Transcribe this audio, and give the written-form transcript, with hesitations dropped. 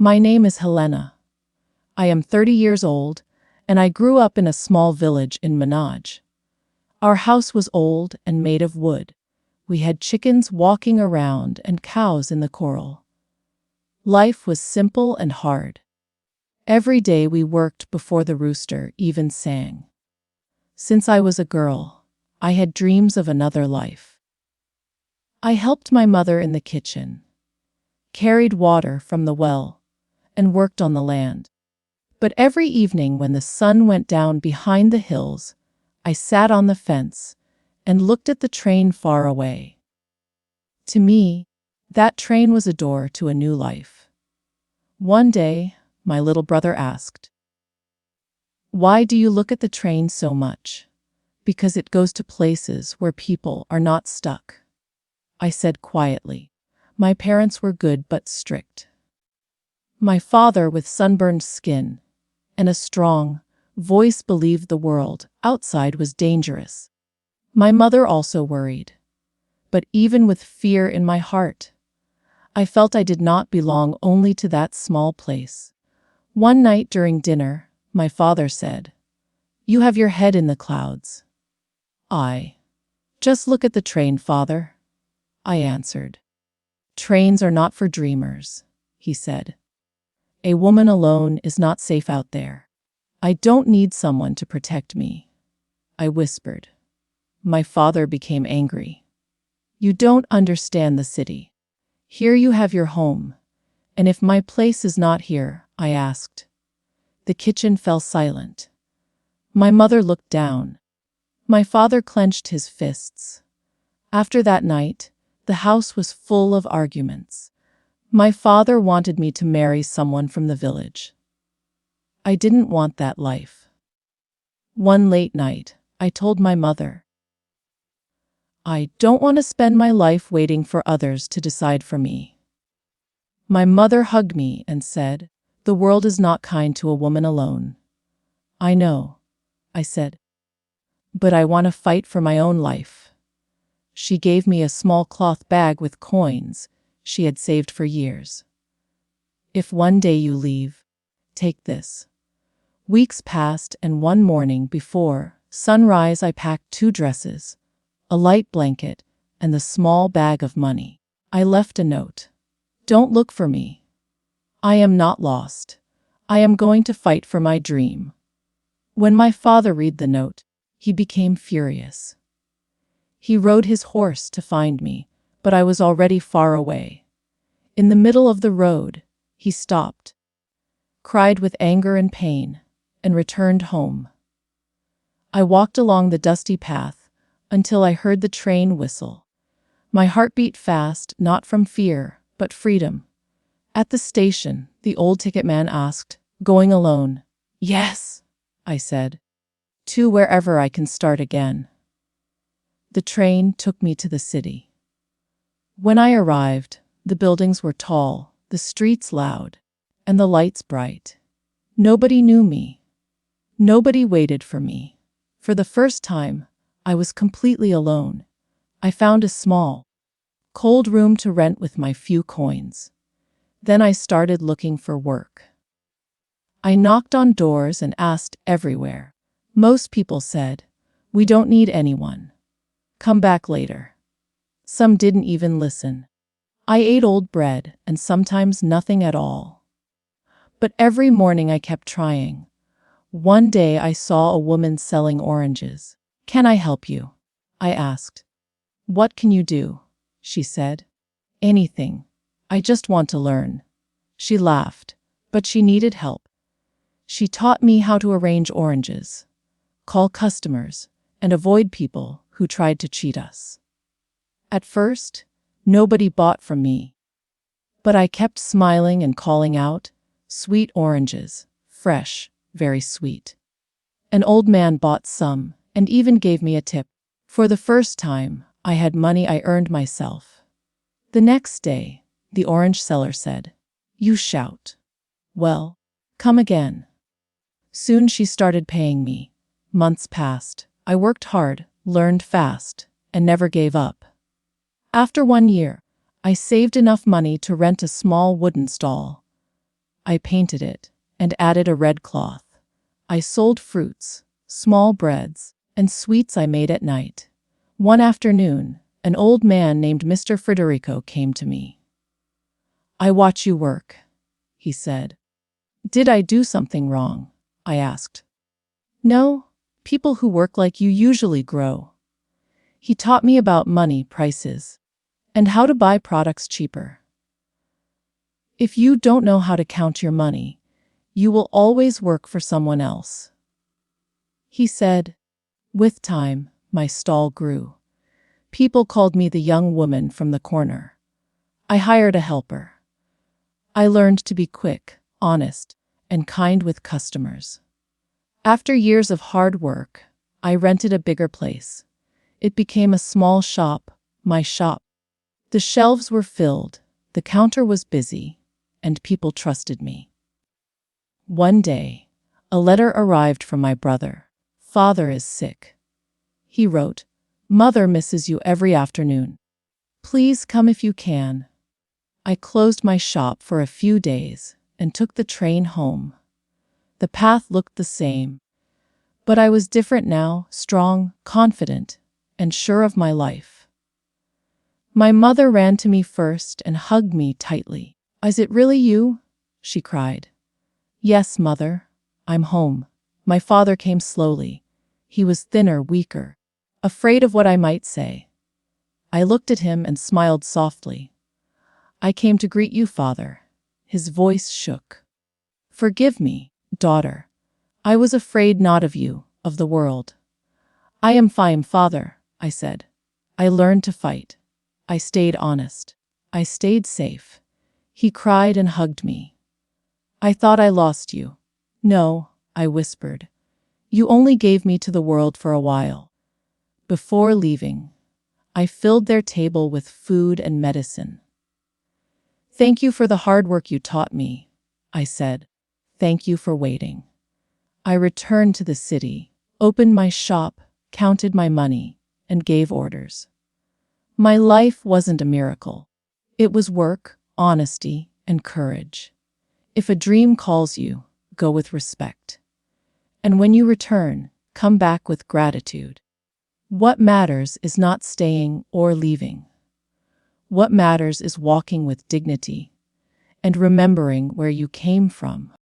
My name is Helena. I am 30 years old, and I grew up in a small village in Manoj. Our house was old and made of wood. We had chickens walking around and cows in the corral. Life was simple and hard. Every day we worked before the rooster even sang. Since I was a girl, I had dreams of another life. I helped my mother in the kitchen, carried water from the well, and worked on the land. But every evening when the sun went down behind the hills, I sat on the fence and looked at the train far away. To me, that train was a door to a new life. One day, my little brother asked, "Why do you look at the train so much?" "Because it goes to places where people are not stuck," I said quietly. My parents were good but strict. My father, with sunburned skin and a strong voice, believed the world outside was dangerous. My mother also worried. But even with fear in my heart, I felt I did not belong only to that small place. One night during dinner, my father said, "You have your head in the clouds." "Just look at the train, father," I answered. "Trains are not for dreamers," he said. "A woman alone is not safe out there." "I don't need someone to protect me," I whispered. My father became angry. "You don't understand the city. Here you have your home. And if my place is not here?" I asked. The kitchen fell silent. My mother looked down. My father clenched his fists. After that night, the house was full of arguments. My father wanted me to marry someone from the village. I didn't want that life. One late night, I told my mother, "I don't want to spend my life waiting for others to decide for me." My mother hugged me and said, "The world is not kind to a woman alone." "I know," I said, "but I want to fight for my own life." She gave me a small cloth bag with coins she had saved for years. "If one day you leave, take this." Weeks passed, and one morning before sunrise I packed 2 dresses, a light blanket, and the small bag of money. I left a note. "Don't look for me. I am not lost. I am going to fight for my dream." When my father read the note, he became furious. He rode his horse to find me, but I was already far away. In the middle of the road, he stopped, cried with anger and pain, and returned home. I walked along the dusty path until I heard the train whistle. My heart beat fast, not from fear, but freedom. At the station, the old ticket man asked, "Going alone?" "Yes," I said. "To wherever I can start again." The train took me to the city. When I arrived, the buildings were tall, the streets loud, and the lights bright. Nobody knew me. Nobody waited for me. For the first time, I was completely alone. I found a small, cold room to rent with my few coins. Then I started looking for work. I knocked on doors and asked everywhere. Most people said, "We don't need anyone. Come back later." Some didn't even listen. I ate old bread and sometimes nothing at all. But every morning I kept trying. One day I saw a woman selling oranges. "Can I help you?" I asked. "What can you do?" she said. "Anything. I just want to learn." She laughed, but she needed help. She taught me how to arrange oranges, call customers, and avoid people who tried to cheat us. At first, nobody bought from me. But I kept smiling and calling out, "Sweet oranges, fresh, very sweet." An old man bought some and even gave me a tip. For the first time, I had money I earned myself. The next day, the orange seller said, "You shout. Well, come again." Soon she started paying me. Months passed. I worked hard, learned fast, and never gave up. After 1 year, I saved enough money to rent a small wooden stall. I painted it and added a red cloth. I sold fruits, small breads, and sweets I made at night. One afternoon, an old man named Mr. Federico came to me. "I watch you work," he said. "Did I do something wrong?" I asked. "No, people who work like you usually grow." He taught me about money, prices, and how to buy products cheaper. If you don't know how to count your money, you will always work for someone else, he said. With time, my stall grew. People called me the young woman from the corner. I hired a helper. I learned to be quick, honest, and kind with customers. After years of hard work, I rented a bigger place. It became a small shop, my shop. The shelves were filled, the counter was busy, and people trusted me. One day, a letter arrived from my brother. "Father is sick," he wrote. "Mother misses you every afternoon. Please come if you can." I closed my shop for a few days and took the train home. The path looked the same, but I was different now, strong, confident, and sure of my life. My mother ran to me first and hugged me tightly. "Is it really you?" she cried. "Yes, mother. I'm home." My father came slowly. He was thinner, weaker, afraid of what I might say. I looked at him and smiled softly. "I came to greet you, father." His voice shook. "Forgive me, daughter. I was afraid not of you, of the world." "I am fine, father," I said. "I learned to fight. I stayed honest. I stayed safe." He cried and hugged me. "I thought I lost you." "No," I whispered. "You only gave me to the world for a while." Before leaving, I filled their table with food and medicine. "Thank you for the hard work you taught me," I said. "Thank you for waiting." I returned to the city, opened my shop, counted my money, and gave orders. My life wasn't a miracle. It was work, honesty, and courage. If a dream calls you, go with respect. And when you return, come back with gratitude. What matters is not staying or leaving. What matters is walking with dignity and remembering where you came from.